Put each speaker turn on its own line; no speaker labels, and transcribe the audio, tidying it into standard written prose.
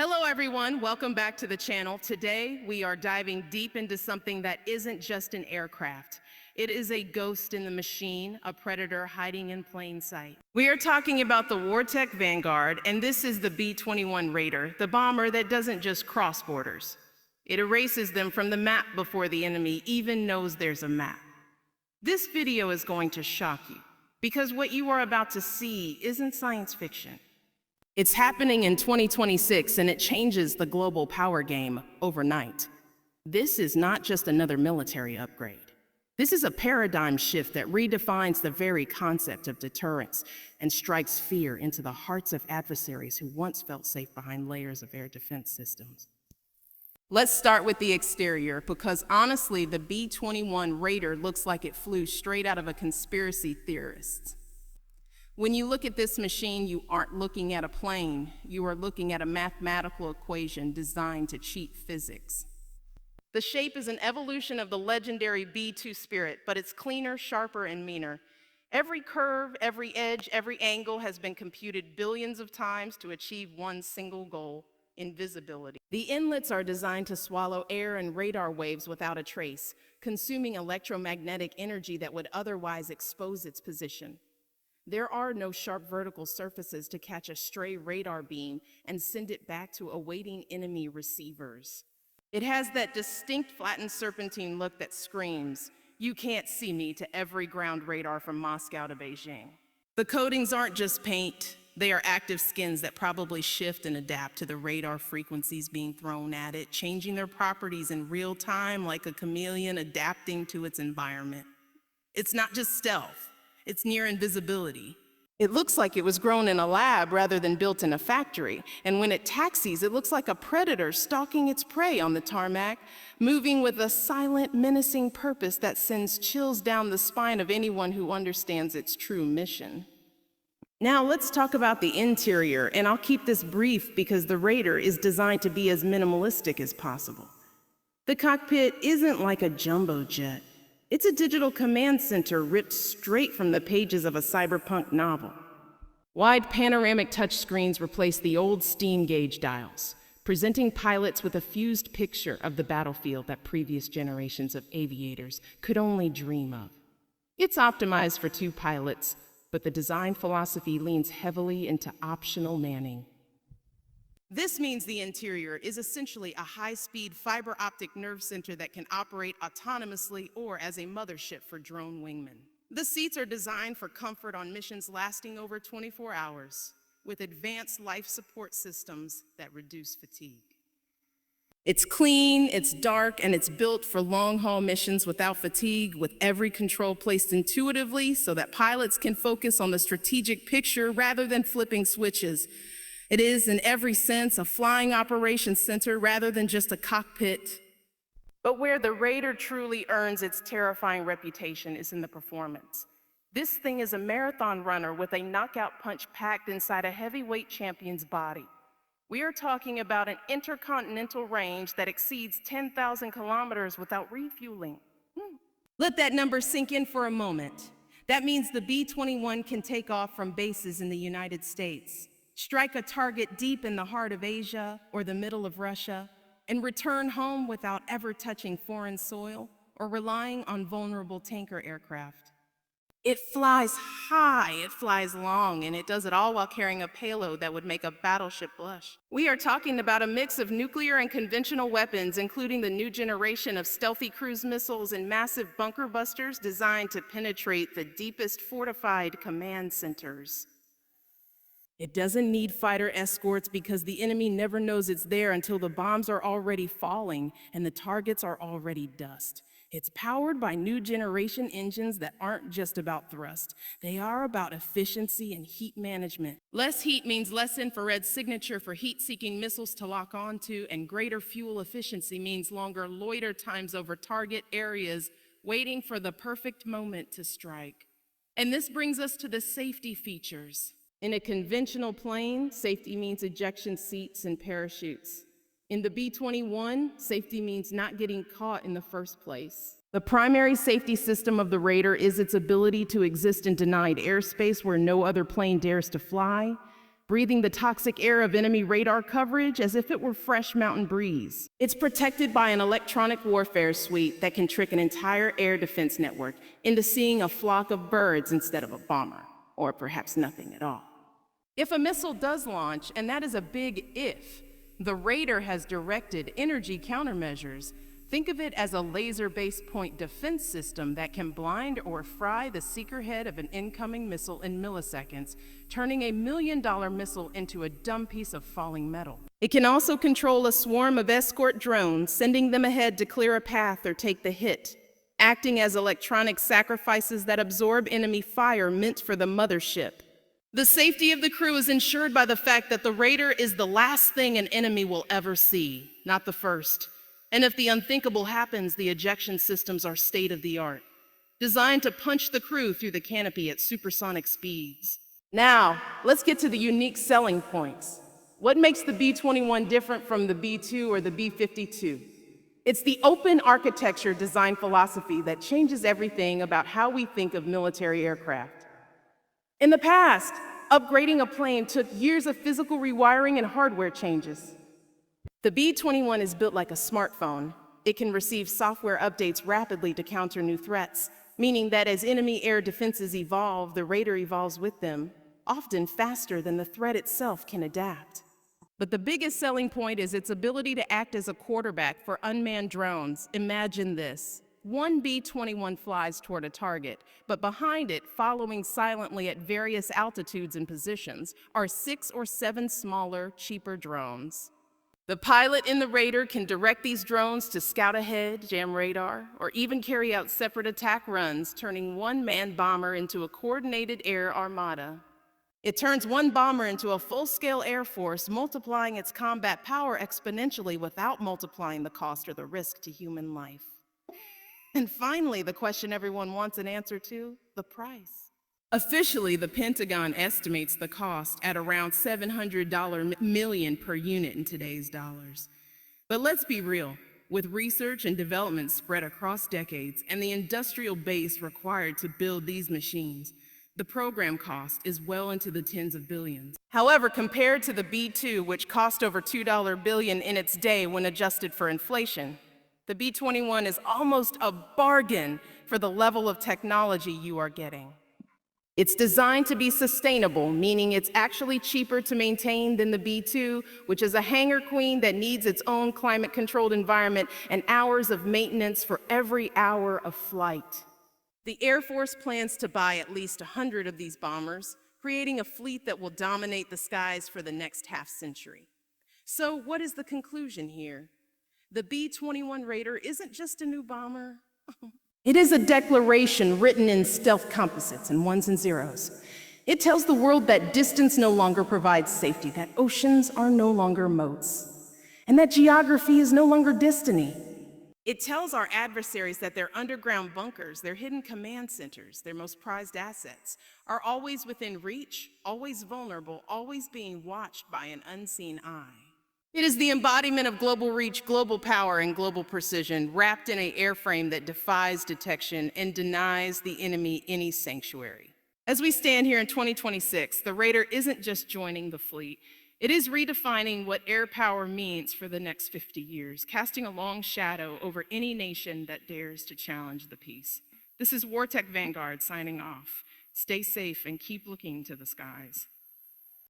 Hello everyone, welcome back to the channel. Today we are diving deep into something that isn't just an aircraft. It is a ghost in the machine, a predator hiding in plain sight. We are talking about the Wartech Vanguard, and this is the B-21 Raider, the bomber that doesn't just cross borders. It erases them from the map before the enemy even knows there's a map. This video is going to shock you, because what you are about to see isn't science fiction. It's happening in 2026, and it changes the global power game overnight. This is not just another military upgrade. This is a paradigm shift that redefines the very concept of deterrence and strikes fear into the hearts of adversaries who once felt safe behind layers of air defense systems. Let's start with the exterior, because honestly, the B-21 Raider looks like it flew straight out of a conspiracy theorist. When you look at this machine, you aren't looking at a plane. You are looking at a mathematical equation designed to cheat physics. The shape is an evolution of the legendary B-2 Spirit, but it's cleaner, sharper, and meaner. Every curve, every edge, every angle has been computed billions of times to achieve one single goal: invisibility. The inlets are designed to swallow air and radar waves without a trace, consuming electromagnetic energy that would otherwise expose its position. There are no sharp vertical surfaces to catch a stray radar beam and send it back to awaiting enemy receivers. It has that distinct flattened serpentine look that screams, "You can't see me," to every ground radar from Moscow to Beijing. The coatings aren't just paint. They are active skins that probably shift and adapt to the radar frequencies being thrown at it, changing their properties in real time like a chameleon adapting to its environment. It's not just stealth. It's near invisibility. It looks like it was grown in a lab rather than built in a factory. And when it taxis, it looks like a predator stalking its prey on the tarmac, moving with a silent, menacing purpose that sends chills down the spine of anyone who understands its true mission. Now let's talk about the interior, and I'll keep this brief because the Raider is designed to be as minimalistic as possible. The cockpit isn't like a jumbo jet. It's a digital command center ripped straight from the pages of a cyberpunk novel. Wide panoramic touchscreens replace the old steam gauge dials, presenting pilots with a fused picture of the battlefield that previous generations of aviators could only dream of. It's optimized for 2 pilots, but the design philosophy leans heavily into optional manning. This means the interior is essentially a high-speed fiber optic nerve center that can operate autonomously or as a mothership for drone wingmen. The seats are designed for comfort on missions lasting over 24 hours, with advanced life support systems that reduce fatigue. It's clean, it's dark, and it's built for long-haul missions without fatigue, with every control placed intuitively so that pilots can focus on the strategic picture rather than flipping switches. It is, in every sense, a flying operations center rather than just a cockpit. But where the Raider truly earns its terrifying reputation is in the performance. This thing is a marathon runner with a knockout punch packed inside a heavyweight champion's body. We are talking about an intercontinental range that exceeds 10,000 kilometers without refueling. Let that number sink in for a moment. That means the B-21 can take off from bases in the United States, strike a target deep in the heart of Asia or the middle of Russia, and return home without ever touching foreign soil or relying on vulnerable tanker aircraft. It flies high, it flies long, and it does it all while carrying a payload that would make a battleship blush. We are talking about a mix of nuclear and conventional weapons, including the new generation of stealthy cruise missiles and massive bunker busters designed to penetrate the deepest fortified command centers. It doesn't need fighter escorts because the enemy never knows it's there until the bombs are already falling and the targets are already dust. It's powered by new generation engines that aren't just about thrust. They are about efficiency and heat management. Less heat means less infrared signature for heat-seeking missiles to lock onto, and greater fuel efficiency means longer loiter times over target areas, waiting for the perfect moment to strike. And this brings us to the safety features. In a conventional plane, safety means ejection seats and parachutes. In the B-21, safety means not getting caught in the first place. The primary safety system of the Raider is its ability to exist in denied airspace where no other plane dares to fly. breathing the toxic air of enemy radar coverage as if it were fresh mountain breeze. It's protected by an electronic warfare suite that can trick an entire air defense network into seeing a flock of birds instead of a bomber, or perhaps nothing at all. If a missile does launch, and that is a big if, the Raider has directed energy countermeasures. Think of it as a laser-based point defense system that can blind or fry the seeker head of an incoming missile in milliseconds, turning a $1 million missile into a dumb piece of falling metal. It can also control a swarm of escort drones, sending them ahead to clear a path or take the hit, acting as electronic sacrifices that absorb enemy fire meant for the mothership. The safety of the crew is ensured by the fact that the Raider is the last thing an enemy will ever see, not the first. And if the unthinkable happens, the ejection systems are state-of-the-art, designed to punch the crew through the canopy at supersonic speeds. Now, let's get to the unique selling points. What makes the B-21 different from the B-2 or the B-52? It's the open architecture design philosophy that changes everything about how we think of military aircraft. In the past, upgrading a plane took years of physical rewiring and hardware changes. The B-21 is built like a smartphone. It can receive software updates rapidly to counter new threats, meaning that as enemy air defenses evolve, the Raider evolves with them, often faster than the threat itself can adapt. But the biggest selling point is its ability to act as a quarterback for unmanned drones. Imagine this. One B-21 flies toward a target, but behind it, following silently at various altitudes and positions, are 6 or 7 smaller, cheaper drones. The pilot in the Raider can direct these drones to scout ahead, jam radar, or even carry out separate attack runs, turning one manned bomber into a coordinated air armada. It turns one bomber into a full-scale air force, multiplying its combat power exponentially without multiplying the cost or the risk to human life. And finally, the question everyone wants an answer to, the price. Officially, the Pentagon estimates the cost at around $700 million per unit in today's dollars. But let's be real, with research and development spread across decades and the industrial base required to build these machines, the program cost is well into the tens of billions. However, compared to the B-2, which cost over $2 billion in its day when adjusted for inflation, the B-21 is almost a bargain for the level of technology you are getting. It's designed to be sustainable, meaning it's actually cheaper to maintain than the B-2, which is a hangar queen that needs its own climate-controlled environment and hours of maintenance for every hour of flight. The Air Force plans to buy at least 100 of these bombers, creating a fleet that will dominate the skies for the next half-century. So what is the conclusion here? The B-21 Raider isn't just a new bomber. It is a declaration written in stealth composites and ones and zeros. It tells the world that distance no longer provides safety, that oceans are no longer moats, and that geography is no longer destiny. It tells our adversaries that their underground bunkers, their hidden command centers, their most prized assets, are always within reach, always vulnerable, always being watched by an unseen eye. It is the embodiment of global reach, global power, and global precision, wrapped in an airframe that defies detection and denies the enemy any sanctuary. As we stand here in 2026, the Raider isn't just joining the fleet. It is redefining what air power means for the next 50 years, casting a long shadow over any nation that dares to challenge the peace. This is Wartech Vanguard signing off. Stay safe and keep looking to the skies.